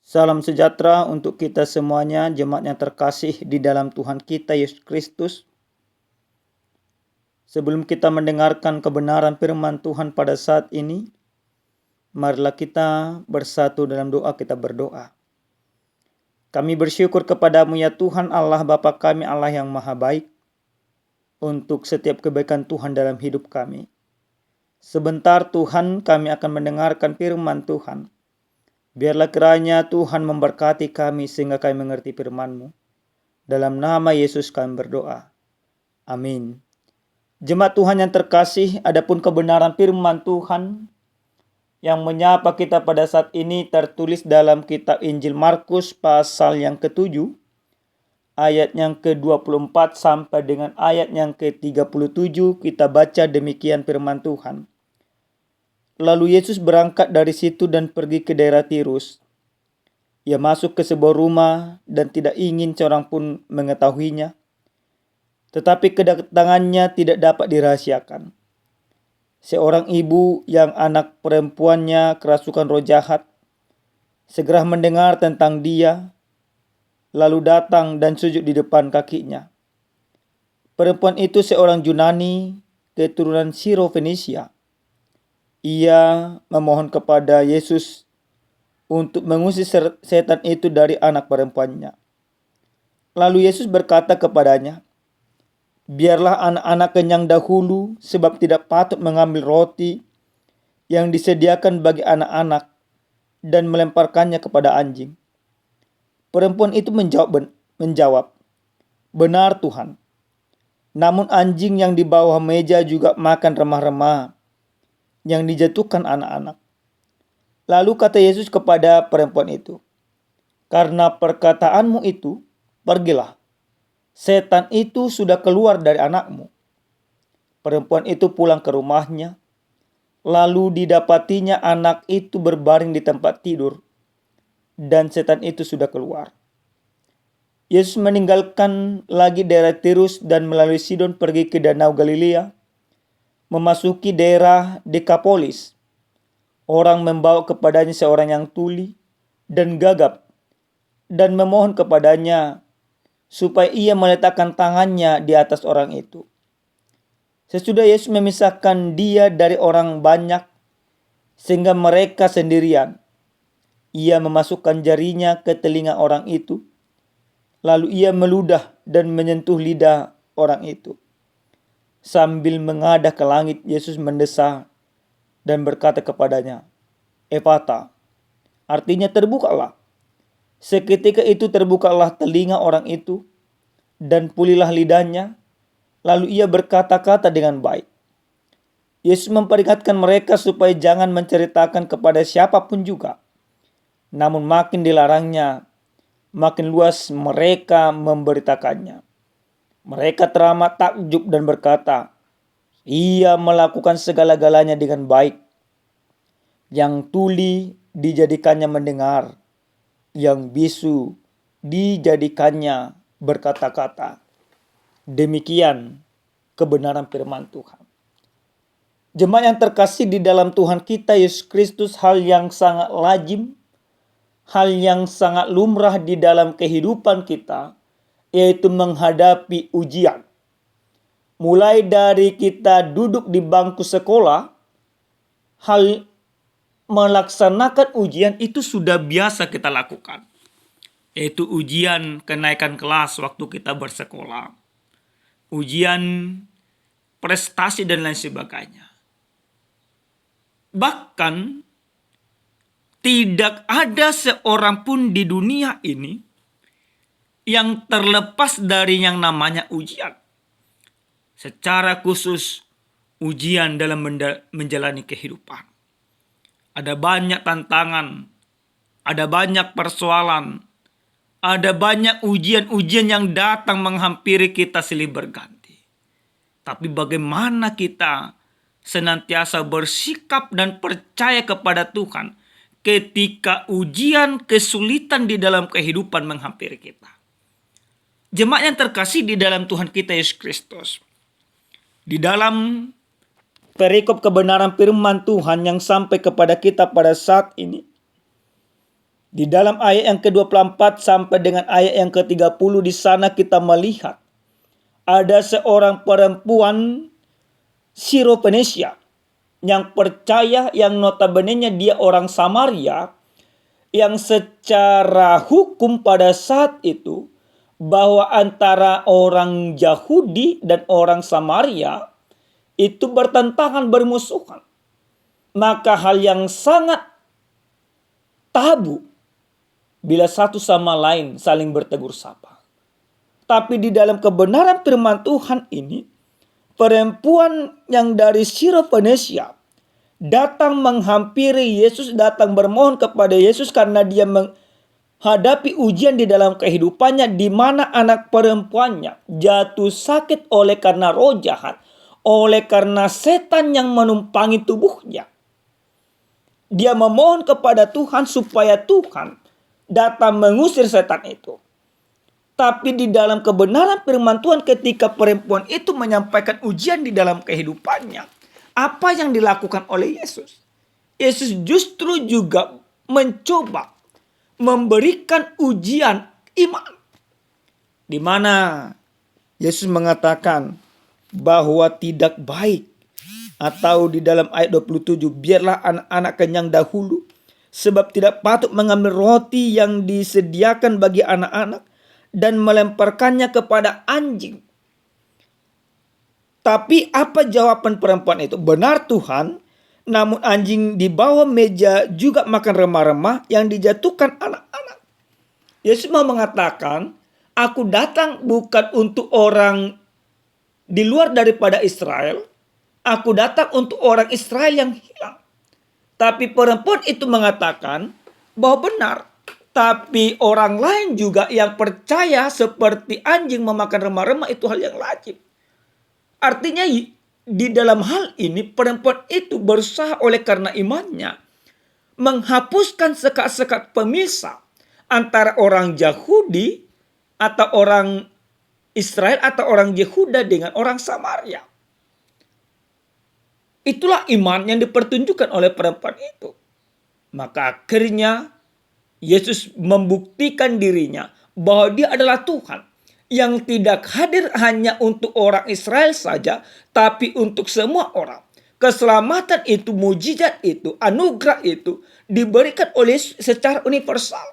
Salam sejahtera untuk kita semuanya, jemaat yang terkasih di dalam Tuhan kita Yesus Kristus. Sebelum kita mendengarkan kebenaran firman Tuhan pada saat ini, marilah kita bersatu dalam doa. Kita berdoa. Kami bersyukur kepadamu ya Tuhan Allah Bapa kami, Allah yang maha baik, untuk setiap kebaikan Tuhan dalam hidup kami. Sebentar Tuhan, kami akan mendengarkan firman Tuhan. Biarlah kiranya Tuhan memberkati kami sehingga kami mengerti firman-Mu. Dalam nama Yesus kami berdoa. Amin. Jemaat Tuhan yang terkasih, adapun kebenaran firman Tuhan yang menyapa kita pada saat ini tertulis dalam kitab Injil Markus pasal yang ke-7, ayat yang ke-24 sampai dengan ayat yang ke-37. Kita baca demikian firman Tuhan. Lalu Yesus berangkat dari situ dan pergi ke daerah Tirus. Ia masuk ke sebuah rumah dan tidak ingin seorang pun mengetahuinya. Tetapi kedatangannya tidak dapat dirahasiakan. Seorang ibu yang anak perempuannya kerasukan roh jahat segera mendengar tentang dia, lalu datang dan sujud di depan kakinya. Perempuan itu seorang Yunani keturunan Siro-Fenisia. Ia memohon kepada Yesus untuk mengusir setan itu dari anak perempuannya. Lalu Yesus berkata kepadanya, "Biarlah anak-anak kenyang dahulu, sebab tidak patut mengambil roti yang disediakan bagi anak-anak dan melemparkannya kepada anjing." Perempuan itu menjawab, "Benar Tuhan, namun anjing yang di bawah meja juga makan remah-remah yang dijatuhkan anak-anak." Lalu kata Yesus kepada perempuan itu, "Karena perkataanmu itu, pergilah. Setan itu sudah keluar dari anakmu." Perempuan itu pulang ke rumahnya. Lalu didapatinya anak itu berbaring di tempat tidur, dan setan itu sudah keluar. Yesus meninggalkan lagi daerah Tirus dan melalui Sidon pergi ke Danau Galilea, memasuki daerah Dekapolis. Orang membawa kepadanya seorang yang tuli dan gagap dan memohon kepadanya supaya ia meletakkan tangannya di atas orang itu. Sesudah Yesus memisahkan dia dari orang banyak sehingga mereka sendirian, ia memasukkan jarinya ke telinga orang itu, lalu ia meludah dan menyentuh lidah orang itu. Sambil mengadah ke langit, Yesus mendesah dan berkata kepadanya, "Ephata," artinya terbukalah. Seketika itu terbukalah telinga orang itu dan pulihlah lidahnya, lalu ia berkata-kata dengan baik. Yesus memperingatkan mereka supaya jangan menceritakan kepada siapapun juga. Namun makin dilarangnya, makin luas mereka memberitakannya. Mereka teramat takjub dan berkata, "Ia melakukan segala-galanya dengan baik. Yang tuli dijadikannya mendengar, yang bisu dijadikannya berkata-kata." Demikian kebenaran firman Tuhan. Jemaat yang terkasih di dalam Tuhan kita Yesus Kristus, hal yang sangat lazim, hal yang sangat lumrah di dalam kehidupan kita, yaitu menghadapi ujian. Mulai dari kita duduk di bangku sekolah, hal melaksanakan ujian itu sudah biasa kita lakukan. Yaitu ujian kenaikan kelas waktu kita bersekolah, ujian prestasi dan lain sebagainya. Bahkan tidak ada seorang pun di dunia ini yang terlepas dari yang namanya ujian. Secara khusus ujian dalam menjalani kehidupan. Ada banyak tantangan, ada banyak persoalan, ada banyak ujian-ujian yang datang menghampiri kita silih berganti. Tapi bagaimana kita senantiasa bersikap dan percaya kepada Tuhan ketika ujian, kesulitan di dalam kehidupan menghampiri kita. Jemaat yang terkasih di dalam Tuhan kita Yesus Kristus, di dalam perikop kebenaran firman Tuhan yang sampai kepada kita pada saat ini, Di dalam ayat yang ke-24 sampai dengan ayat yang ke-30 di sana kita melihat ada seorang perempuan Syrophoenisia yang percaya, yang notabene dia orang Samaria, yang secara hukum pada saat itu bahwa antara orang Yahudi dan orang Samaria itu bertentangan, bermusuhan. Maka hal yang sangat tabu bila satu sama lain saling bertegur sapa. Tapi di dalam kebenaran firman Tuhan ini, perempuan yang dari Syrophoenisia datang menghampiri Yesus, datang bermohon kepada Yesus karena dia menghadapi ujian di dalam kehidupannya, di mana anak perempuannya jatuh sakit oleh karena roh jahat, oleh karena setan yang menumpangi tubuhnya. Dia memohon kepada Tuhan supaya Tuhan datang mengusir setan itu. Tapi di dalam kebenaran firman Tuhan, ketika perempuan itu menyampaikan ujian di dalam kehidupannya, apa yang dilakukan oleh Yesus? Yesus justru juga mencoba memberikan ujian iman. Di mana Yesus mengatakan bahwa tidak baik, atau di dalam ayat 27, biarlah anak-anak kenyang dahulu, sebab tidak patut mengambil roti yang disediakan bagi anak-anak dan melemparkannya kepada anjing. Tapi apa jawaban perempuan itu? Benar Tuhan, namun anjing di bawah meja juga makan remah-remah yang dijatuhkan anak-anak. Yesus mau mengatakan, aku datang bukan untuk orang di luar daripada Israel. Aku datang untuk orang Israel yang hilang. Tapi perempuan itu mengatakan bahwa benar. Tapi orang lain juga yang percaya seperti anjing memakan remah-remah itu hal yang lazim. Artinya di dalam hal ini perempuan itu berusaha oleh karena imannya menghapuskan sekat-sekat pemisah antara orang Yahudi atau orang Israel atau orang Yehuda dengan orang Samaria. Itulah iman yang dipertunjukkan oleh perempuan itu. Maka akhirnya Yesus membuktikan dirinya bahwa dia adalah Tuhan yang tidak hadir hanya untuk orang Israel saja, tapi untuk semua orang. Keselamatan itu, mujizat itu, anugerah itu diberikan oleh secara universal.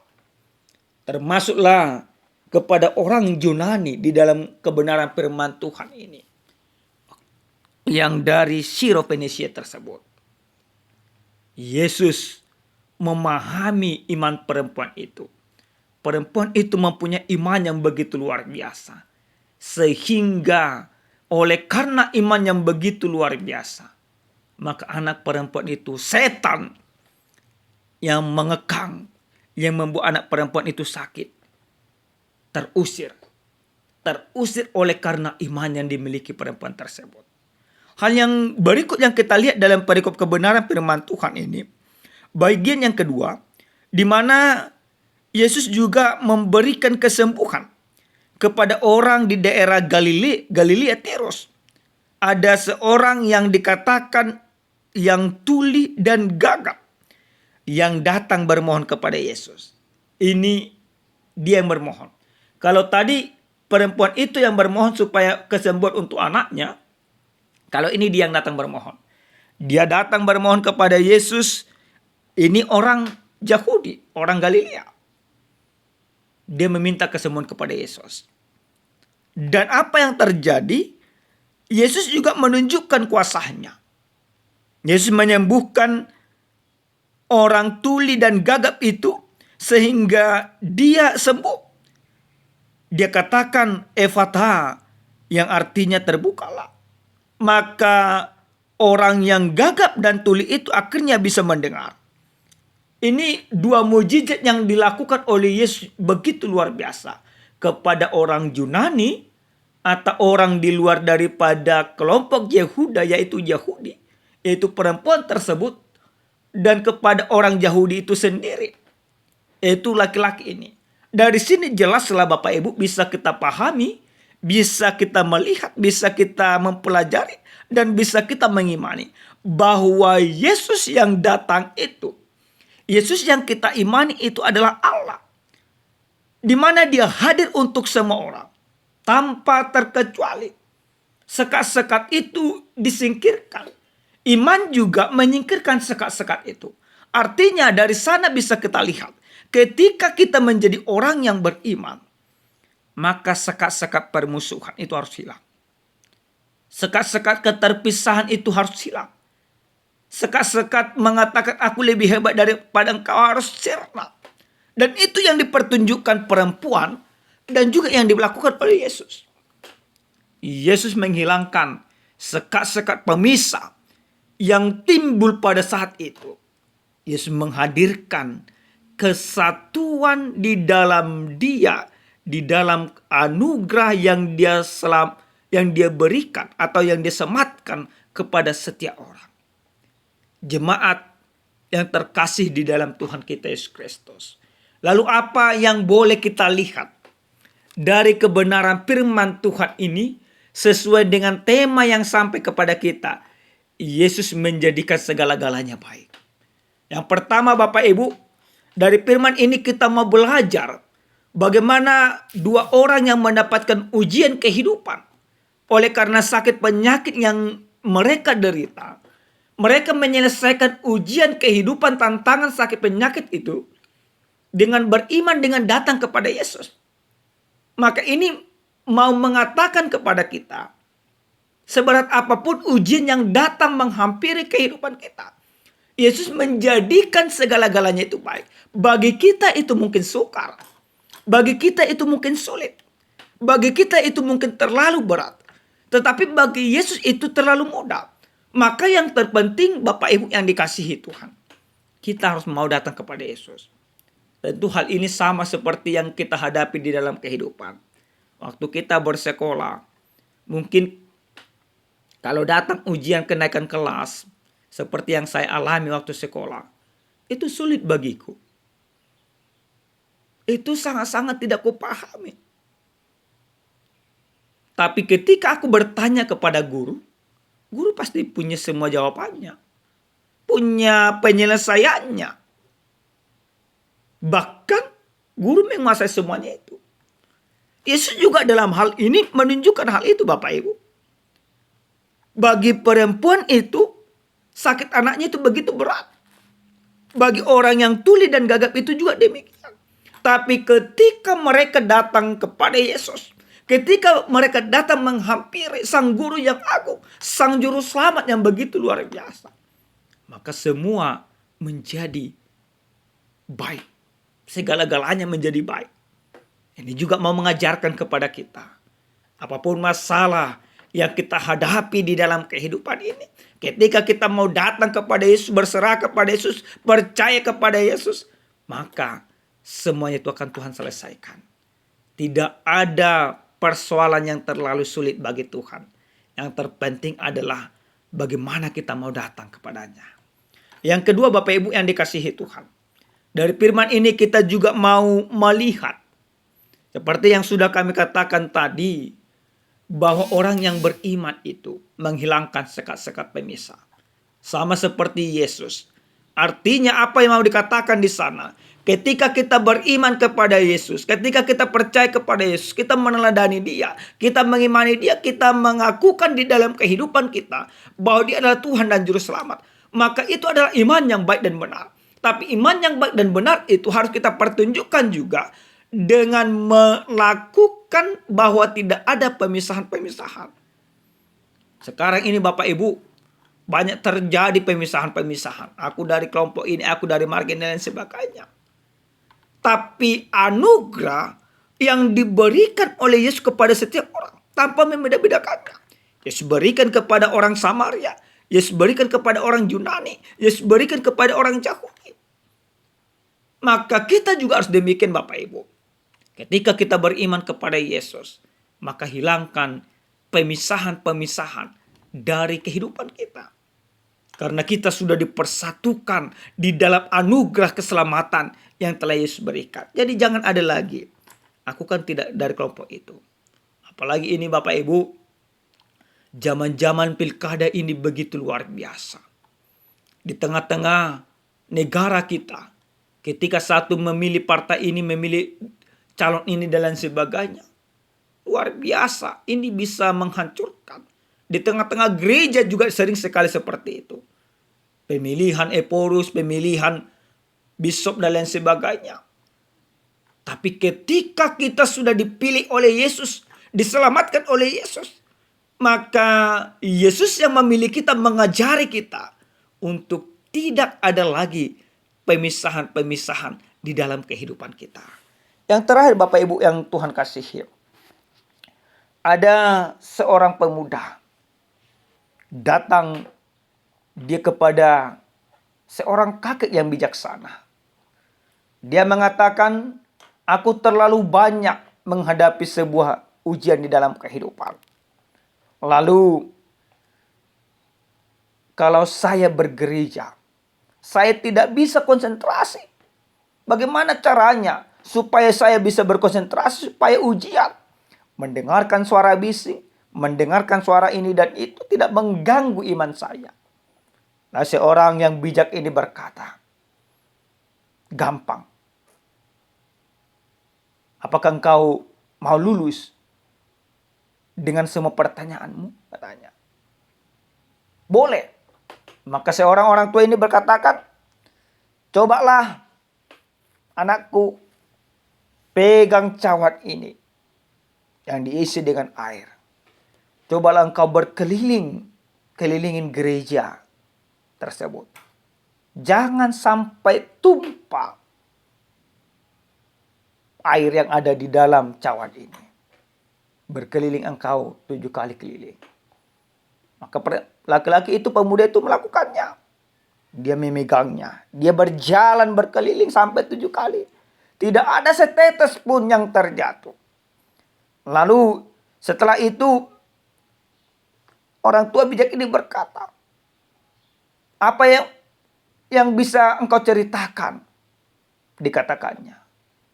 Termasuklah kepada orang Yunani di dalam kebenaran firman Tuhan ini, yang dari Syrophoenisia tersebut. Yesus memahami iman perempuan itu. Perempuan itu mempunyai iman yang begitu luar biasa. Sehingga oleh karena iman yang begitu luar biasa, maka anak perempuan itu, setan yang mengekang, yang membuat anak perempuan itu sakit, terusir. Terusir oleh karena iman yang dimiliki perempuan tersebut. Hal yang berikut yang kita lihat dalam perikop kebenaran firman Tuhan ini, bagian yang kedua, di mana Yesus juga memberikan kesembuhan kepada orang di daerah Galilea Tirus. Ada seorang yang dikatakan yang tuli dan gagap yang datang bermohon kepada Yesus. Ini dia yang bermohon. Kalau tadi perempuan itu yang bermohon supaya kesembuhan untuk anaknya, kalau ini dia yang datang bermohon. Dia datang bermohon kepada Yesus. Ini orang Yahudi, orang Galilea. Dia meminta kesembuhan kepada Yesus. Dan apa yang terjadi? Yesus juga menunjukkan kuasanya. Yesus menyembuhkan orang tuli dan gagap itu sehingga dia sembuh. Dia katakan Efatha, yang artinya terbukalah. Maka orang yang gagap dan tuli itu akhirnya bisa mendengar. Ini dua mujizat yang dilakukan oleh Yesus begitu luar biasa kepada orang Yunani atau orang di luar daripada kelompok Yehuda, yaitu Yahudi, yaitu perempuan tersebut, dan kepada orang Yahudi itu sendiri, yaitu laki-laki ini. Dari sini jelaslah Bapak Ibu bisa kita pahami, bisa kita melihat, bisa kita mempelajari, dan bisa kita mengimani bahwa Yesus yang datang Yesus yang kita imani itu adalah Allah, di mana dia hadir untuk semua orang tanpa terkecuali. Sekat-sekat itu disingkirkan. Iman juga menyingkirkan sekat-sekat itu. Artinya dari sana bisa kita lihat, ketika kita menjadi orang yang beriman, maka sekat-sekat permusuhan itu harus hilang. Sekat-sekat keterpisahan itu harus hilang. Sekat-sekat mengatakan aku lebih hebat daripada engkau harus sirna. Dan itu yang dipertunjukkan perempuan dan juga yang dilakukan oleh Yesus. Yesus menghilangkan sekat-sekat pemisah yang timbul pada saat itu. Yesus menghadirkan kesatuan di dalam dia, di dalam anugerah yang dia berikan atau yang dia sematkan kepada setiap orang. Jemaat yang terkasih di dalam Tuhan kita Yesus Kristus. Lalu apa yang boleh kita lihat dari kebenaran firman Tuhan ini sesuai dengan tema yang sampai kepada kita? Yesus menjadikan segala-galanya baik. Yang pertama Bapak Ibu, dari firman ini kita mau belajar bagaimana dua orang yang mendapatkan ujian kehidupan oleh karena sakit penyakit yang mereka derita. Mereka menyelesaikan ujian kehidupan, tantangan sakit penyakit itu dengan beriman, dengan datang kepada Yesus. Maka ini mau mengatakan kepada kita, seberat apapun ujian yang datang menghampiri kehidupan kita, Yesus menjadikan segala-galanya itu baik. Bagi kita itu mungkin sukar. Bagi kita itu mungkin sulit. Bagi kita itu mungkin terlalu berat. Tetapi bagi Yesus itu terlalu mudah. Maka yang terpenting Bapak Ibu yang dikasihi Tuhan, kita harus mau datang kepada Yesus. Tentu hal ini sama seperti yang kita hadapi di dalam kehidupan. Waktu kita bersekolah, mungkin kalau datang ujian kenaikan kelas, seperti yang saya alami waktu sekolah, itu sulit bagiku. Itu sangat-sangat tidak kupahami. Tapi ketika aku bertanya kepada guru pasti punya semua jawabannya. Punya penyelesaiannya. Bahkan guru menguasai semuanya itu. Yesus juga dalam hal ini menunjukkan hal itu Bapak Ibu. Bagi perempuan itu, sakit anaknya itu begitu berat. Bagi orang yang tuli dan gagap itu juga demikian. Tapi ketika mereka datang kepada Yesus, ketika mereka datang menghampiri sang guru yang agung, sang juru selamat yang begitu luar biasa, maka semua menjadi baik. Segala-galanya menjadi baik. Ini juga mau mengajarkan kepada kita, apapun masalah yang kita hadapi di dalam kehidupan ini, ketika kita mau datang kepada Yesus, berserah kepada Yesus, percaya kepada Yesus, maka semuanya itu akan Tuhan selesaikan. Tidak ada persoalan yang terlalu sulit bagi Tuhan. Yang terpenting adalah bagaimana kita mau datang kepadanya. Yang kedua Bapak Ibu yang dikasihi Tuhan, dari firman ini kita juga mau melihat, seperti yang sudah kami katakan tadi, bahwa orang yang beriman itu menghilangkan sekat-sekat pemisah. Sama seperti Yesus. Artinya apa yang mau dikatakan di sana? Ketika kita beriman kepada Yesus, ketika kita percaya kepada Yesus, kita meneladani Dia, kita mengimani Dia, kita mengakukan di dalam kehidupan kita bahwa Dia adalah Tuhan dan Juru Selamat, maka itu adalah iman yang baik dan benar. Tapi iman yang baik dan benar itu harus kita pertunjukkan juga dengan melakukan bahwa tidak ada pemisahan-pemisahan. Sekarang ini Bapak Ibu, banyak terjadi pemisahan-pemisahan. Aku dari kelompok ini, aku dari marga dan lain sebagainya. Tapi anugerah yang diberikan oleh Yesus kepada setiap orang tanpa membeda-bedakannya. Yesus berikan kepada orang Samaria, Yesus berikan kepada orang Yunani, Yesus berikan kepada orang Yahudi. Maka kita juga harus demikian Bapak Ibu. Ketika kita beriman kepada Yesus, maka hilangkan pemisahan-pemisahan dari kehidupan kita. Karena kita sudah dipersatukan di dalam anugerah keselamatan yang telah Yesus berikan. Jadi jangan ada lagi, aku kan tidak dari kelompok itu. Apalagi ini Bapak Ibu, zaman-zaman pilkada ini begitu luar biasa. Di tengah-tengah negara kita, Ketika satu memilih partai ini, memilih calon ini dan lain sebagainya. Luar biasa, ini bisa menghancurkan. Di tengah-tengah gereja juga sering sekali seperti itu. Pemilihan eporus, pemilihan bishop dan lain sebagainya. Tapi ketika kita sudah dipilih oleh Yesus, diselamatkan oleh Yesus, maka Yesus yang memilih kita, mengajari kita untuk tidak ada lagi pemisahan-pemisahan di dalam kehidupan kita. Yang terakhir Bapak Ibu yang Tuhan kasihi, ada seorang pemuda datang dia kepada seorang kakek yang bijaksana. Dia mengatakan, aku terlalu banyak menghadapi sebuah ujian di dalam kehidupan. Lalu, kalau saya bergereja, saya tidak bisa konsentrasi. Bagaimana caranya supaya saya bisa berkonsentrasi, supaya ujian, mendengarkan suara bising, mendengarkan suara ini dan itu tidak mengganggu iman saya. Nah, seorang yang bijak ini berkata, gampang. Apakah engkau mau lulus dengan semua pertanyaanmu? Katanya. Boleh. Maka seorang orang tua ini berkatakan, cobalah anakku, pegang cawan ini yang diisi dengan air. Cobalah engkau kelilingin gereja tersebut. Jangan sampai tumpah air yang ada di dalam cawan ini. Berkeliling engkau 7 kali keliling. Maka laki-laki itu, pemuda itu melakukannya. Dia memegangnya. Dia berjalan berkeliling sampai 7 kali. Tidak ada setetes pun yang terjatuh. Lalu setelah itu orang tua bijak ini berkata, apa yang bisa engkau ceritakan? Dikatakannya,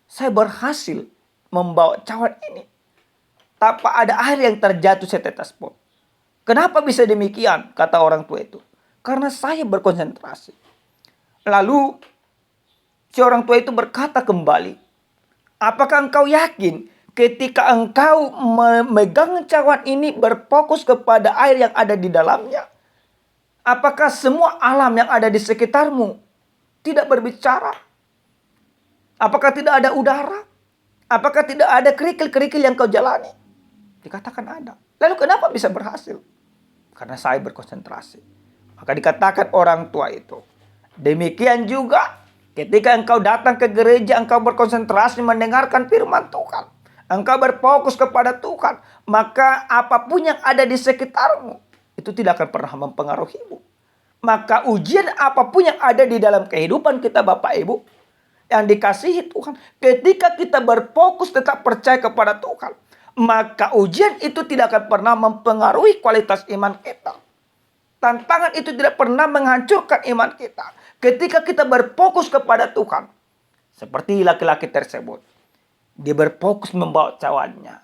saya berhasil membawa cawan ini tanpa ada air yang terjatuh setetes pun. Kenapa bisa demikian? Kata orang tua itu. Karena saya berkonsentrasi. Lalu si orang tua itu berkata kembali, apakah engkau yakin ketika engkau memegang cawan ini berfokus kepada air yang ada di dalamnya, apakah semua alam yang ada di sekitarmu tidak berbicara? Apakah tidak ada udara? Apakah tidak ada kerikil-kerikil yang kau jalani? Dikatakan ada. Lalu kenapa bisa berhasil? Karena saya berkonsentrasi. Maka dikatakan orang tua itu, demikian juga ketika engkau datang ke gereja, engkau berkonsentrasi mendengarkan firman Tuhan, engkau berfokus kepada Tuhan, maka apapun yang ada di sekitarmu itu tidak akan pernah mempengaruhimu. Maka ujian apapun yang ada di dalam kehidupan kita Bapak Ibu yang dikasihi Tuhan, ketika kita berfokus tetap percaya kepada Tuhan, maka ujian itu tidak akan pernah mempengaruhi kualitas iman kita. Tantangan itu tidak pernah menghancurkan iman kita. Ketika kita berfokus kepada Tuhan. Seperti laki-laki tersebut. Dia berfokus membawa cawannya.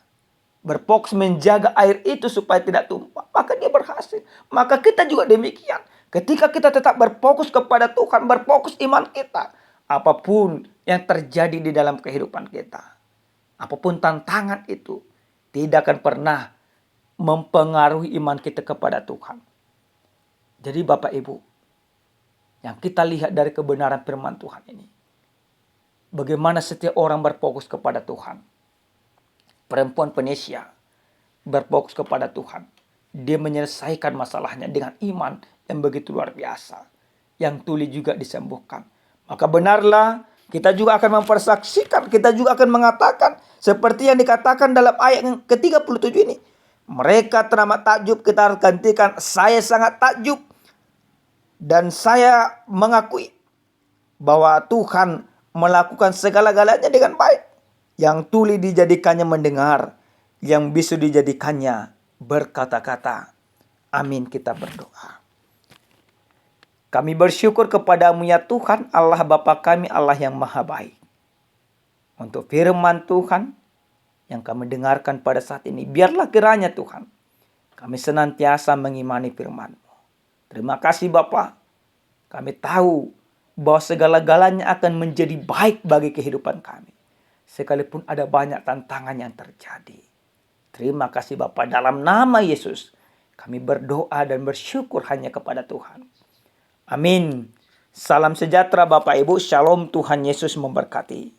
Berfokus menjaga air itu supaya tidak tumpah. Maka dia berhasil. Maka kita juga demikian. Ketika kita tetap berfokus kepada Tuhan. Berfokus iman kita. Apapun yang terjadi di dalam kehidupan kita. Apapun tantangan itu. Tidak akan pernah mempengaruhi iman kita kepada Tuhan. Jadi Bapak Ibu, yang kita lihat dari kebenaran firman Tuhan ini, bagaimana setiap orang berfokus kepada Tuhan. Perempuan Fenisia berfokus kepada Tuhan. Dia menyelesaikan masalahnya dengan iman yang begitu luar biasa. Yang tuli juga disembuhkan. Maka benarlah kita juga akan mempersaksikan, kita juga akan mengatakan seperti yang dikatakan dalam ayat yang ke-37 ini. Mereka teramat takjub, kita harus gantikan, saya sangat takjub. Dan saya mengakui bahwa Tuhan melakukan segala-galanya dengan baik. Yang tuli dijadikannya mendengar, yang bisu dijadikannya berkata-kata. Amin, kita berdoa. Kami bersyukur kepadamu ya Tuhan, Allah Bapa kami, Allah yang maha baik. Untuk firman Tuhan yang kami dengarkan pada saat ini, biarlah kiranya Tuhan, kami senantiasa mengimani firman-Mu. Terima kasih Bapa. Kami tahu bahwa segala-galanya akan menjadi baik bagi kehidupan kami. Sekalipun ada banyak tantangan yang terjadi. Terima kasih Bapa, dalam nama Yesus kami berdoa dan bersyukur hanya kepada Tuhan. Amin. Salam sejahtera Bapak Ibu, Shalom, Tuhan Yesus memberkati.